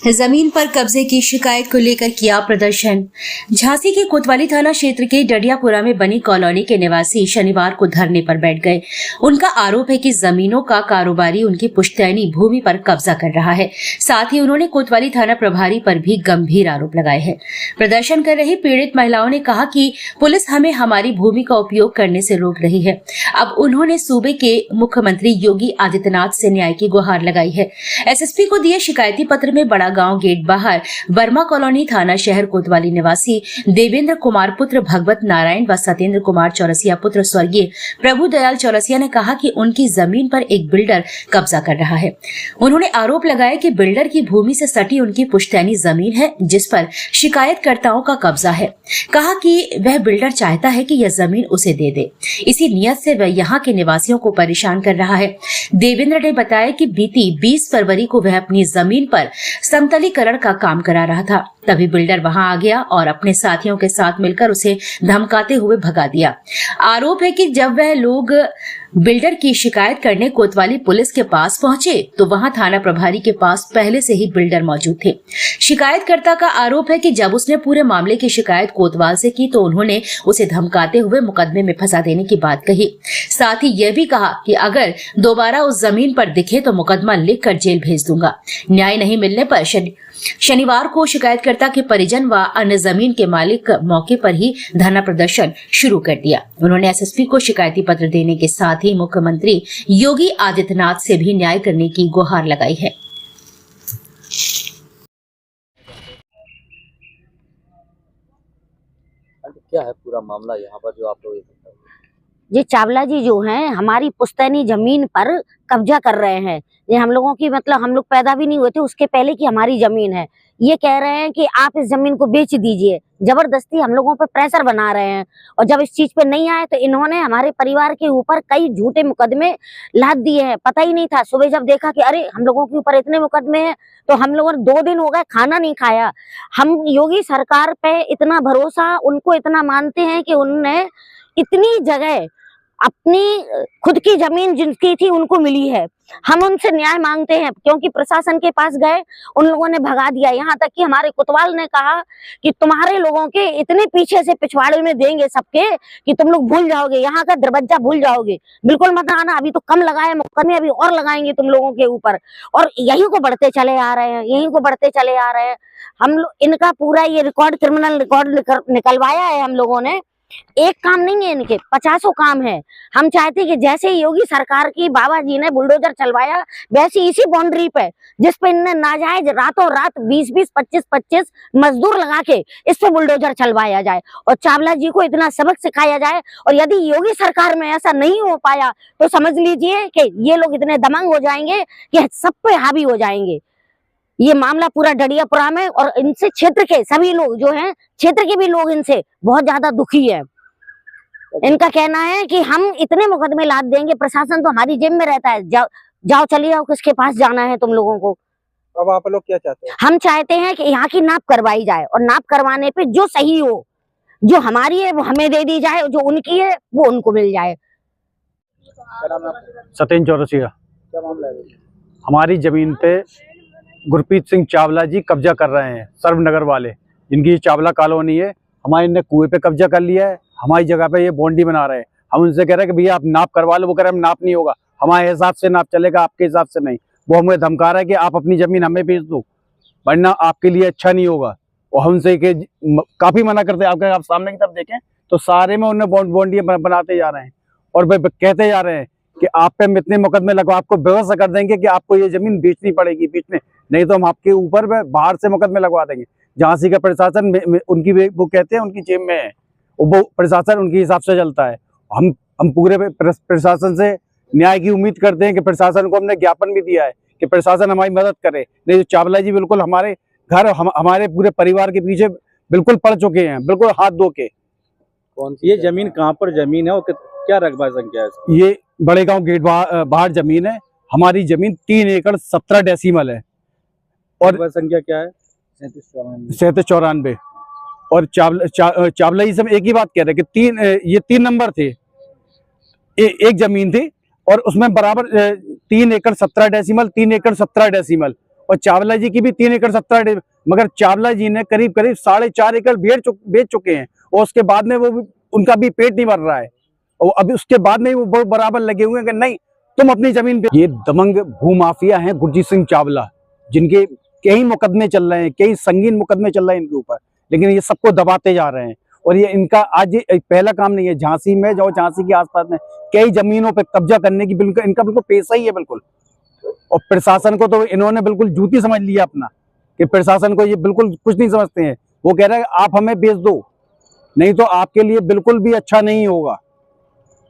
जमीन पर कब्जे की शिकायत को लेकर किया प्रदर्शन। झांसी के कोतवाली थाना क्षेत्र के डडियापुरा में बनी कॉलोनी के निवासी शनिवार को धरने पर बैठ गए। उनका आरोप है कि जमीनों का कारोबारी उनकी पुश्तैनी भूमि पर कब्जा कर रहा है। साथ ही उन्होंने कोतवाली थाना प्रभारी पर भी गंभीर आरोप लगाए हैं। प्रदर्शन कर रही पीड़ित महिलाओं ने कहा कि पुलिस हमें हमारी भूमि का उपयोग करने से रोक रही है। अब उन्होंने सूबे के मुख्यमंत्री योगी आदित्यनाथ से न्याय की गुहार लगाई है। एसएसपी को दिए शिकायती पत्र में बड़ा गांव गेट बाहर वर्मा कॉलोनी थाना शहर कोतवाली निवासी देवेंद्र कुमार पुत्र भगवत नारायण व सत्येंद्र कुमार चौरसिया पुत्र स्वर्गीय प्रभु दयाल चौरसिया ने कहा कि उनकी जमीन पर एक बिल्डर कब्जा कर रहा है। उन्होंने आरोप लगाया कि बिल्डर की भूमि से सटी उनकी पुश्तैनी जमीन है, जिस पर शिकायतकर्ताओं का कब्जा है। कहा कि वह बिल्डर चाहता है कि यह जमीन उसे दे दे, इसी नियत से वह यहाँ के निवासियों को परेशान कर रहा है। देवेंद्र ने बताया कि बीती 20 फरवरी को वह अपनी जमीन पर समतलीकरण का काम करा रहा था, तभी बिल्डर वहां आ गया और अपने साथियों के साथ मिलकर उसे धमकाते हुए भगा दिया। आरोप है कि जब वह लोग बिल्डर की शिकायत करने कोतवाली पुलिस के पास पहुंचे तो वहां थाना प्रभारी के पास पहले से ही बिल्डर मौजूद थे। शिकायतकर्ता का आरोप है कि जब उसने पूरे मामले की शिकायत कोतवाल से की तो उन्होंने उसे धमकाते हुए मुकदमे में फंसा देने की बात कही। साथ ही यह भी कहा कि अगर दोबारा उस जमीन पर दिखे तो मुकदमा लिखकर जेल भेज दूंगा। न्याय नहीं मिलने पर शनिवार को शिकायतकर्ता के परिजन व अन्य जमीन के मालिक मौके पर ही धरना प्रदर्शन शुरू कर दिया। उन्होंने एसएसपी को शिकायती पत्र देने के साथ ही मुख्यमंत्री योगी आदित्यनाथ से भी न्याय करने की गुहार लगाई है। क्या है पूरा मामला यहाँ पर जो आप लोग ये चावला जी जो हैं हमारी पुश्तैनी जमीन पर कब्जा कर रहे हैं। ये हम लोगों की मतलब हम लोग पैदा भी नहीं हुए थे उसके पहले की हमारी जमीन है। ये कह रहे हैं कि आप इस जमीन को बेच दीजिए, जबरदस्ती हम लोगों पे प्रेशर बना रहे हैं। और जब इस चीज पे नहीं आए तो इन्होंने हमारे परिवार के ऊपर कई झूठे मुकदमे लाद दिए हैं। पता ही नहीं था, सुबह जब देखा कि अरे हम लोगों के ऊपर इतने मुकदमे हैं तो हम लोगों ने 2 दिन हो गए खाना नहीं खाया। हम योगी सरकार पे इतना भरोसा, उनको इतना मानते हैं कि उन्होंने इतनी जगह अपनी खुद की जमीन जिनकी थी उनको मिली है। हम उनसे न्याय मांगते हैं क्योंकि प्रशासन के पास गए, उन लोगों ने भगा दिया। यहाँ तक कि हमारे कोतवाल ने कहा कि तुम्हारे लोगों के इतने पीछे से पिछवाड़े में देंगे सबके कि तुम लोग भूल जाओगे, यहाँ का दरवाजा भूल जाओगे, बिल्कुल मत आना। अभी तो कम लगाए मुकदमे, अभी और लगाएंगे तुम लोगों के ऊपर। और यही को बढ़ते चले आ रहे हैं, यही को बढ़ते चले आ रहे हैं। हम इनका पूरा ये रिकॉर्ड, क्रिमिनल रिकॉर्ड निकलवाया है हम लोगों ने। एक काम नहीं है इनके, 50 काम है। हम चाहते हैं कि जैसे योगी सरकार की बाबा जी ने बुलडोजर चलवाया वैसे इसी बाउंड्री पे जिस पे इनने नाजायज रातों रात 20-20, 25-25 मजदूर लगा के इस पे बुलडोजर चलवाया जाए और चावला जी को इतना सबक सिखाया जाए। और यदि योगी सरकार में ऐसा नहीं हो पाया तो समझ लीजिए कि ये लोग इतने दमंग हो जाएंगे कि सब पे हावी हो जाएंगे। ये मामला पूरा डडियापुरा में और इनसे क्षेत्र के सभी लोग जो हैं, क्षेत्र के भी लोग इनसे बहुत ज्यादा दुखी है। इनका कहना है कि हम इतने मुकदमे लाद देंगे, प्रशासन तो हमारी जेब में रहता है, जाओ चलिए आओ, किसके पास जाना है तुम लोगों को। अब आप लोग क्या चाहते हैं? हम चाहते हैं कि यहाँ की नाप करवाई जाए और नाप करवाने पे जो सही हो, जो हमारी है वो हमें दे दी जाए, जो उनकी है वो उनको मिल जाए। सत्येंद्र चौरसिया। क्या मामला है? हमारी जमीन पे गुरप्रीत सिंह चावला जी कब्जा कर रहे हैं, सर्वनगर वाले, जिनकी चावला कॉलोनी है। हमारे इनने कुएं पे कब्जा कर लिया है, हमारी जगह पे ये बाउंड्री बना रहे हैं। हम उनसे कह रहे हैं कि भैया आप नाप करवा लो, वो कह रहे हैं नाप नहीं होगा, हमारे हिसाब से नाप चलेगा, आपके हिसाब से नहीं। वो हमें धमका रहा है कि आप अपनी जमीन हमें बेच दो वरना आपके लिए अच्छा नहीं होगा। और हमसे काफी मना करते हैं। आप सामने की तरफ देखें तो सारे में उन्हें बाउंड्री बनाते जा रहे हैं और कहते जा रहे हैं कि आप पे हम इतने मुकदमे लगवा, आपको व्यवस्था कर देंगे कि आपको ये जमीन बेचनी पड़ेगी, बेचने नहीं तो हम आपके ऊपर बाहर से मुकदमे लगवा देंगे। झांसी का प्रशासन उनकी वो कहते हैं उनकी जेब में है, वो प्रशासन उनके हिसाब से चलता है। हम पूरे प्रशासन से न्याय की उम्मीद करते हैं कि प्रशासन को हमने ज्ञापन भी दिया है कि प्रशासन हमारी मदद करे। नहीं तो चावला जी बिल्कुल हमारे घर, हमारे पूरे परिवार के पीछे बिल्कुल पड़ चुके हैं, बिल्कुल हाथ धो के। कौन सी ये जमीन कहाँ पर जमीन है और क्या रकबा संख्या है? ये बड़े गांव गेट बाहर जमीन है। हमारी जमीन 3 एकड़ 17 डेसीमल है और संख्या क्या है? 3794। और चावला जी सब एक ही बात कह रहे कि ये 3 नंबर थे, एक जमीन थी और उसमें बराबर 3 एकड़ 17 डेसीमल, 3 एकड़ 17 डेसीमल और चावला जी की भी 3 एकड़ 70, मगर चावला जी ने करीब करीब 4.5 एकड़ बेच चुके हैं, और उसके बाद में वो उनका भी पेट नहीं भर रहा है, और अभी उसके बाद में वो बहुत बराबर लगे हुए हैं कि नहीं तुम अपनी जमीन पे। ये दबंग भूमाफिया हैं गुरजीत सिंह चावला, जिनके कई मुकदमे चल रहे हैं, कई संगीन मुकदमे चल रहे हैं इनके ऊपर, लेकिन ये सबको दबाते जा रहे हैं। और ये इनका आज ये पहला काम नहीं है। झांसी में जाओ, झांसी के आसपास में कई जमीनों पे कब्जा करने की बिल्कुल इनका बिल्कुल पेशा ही है बिल्कुल। और प्रशासन को तो इन्होंने बिल्कुल जूती समझ लिया अपना, कि प्रशासन को ये बिल्कुल कुछ नहीं समझते हैं। वो कह रहे हैं आप हमें बेच दो, नहीं तो आपके लिए बिल्कुल भी अच्छा नहीं होगा।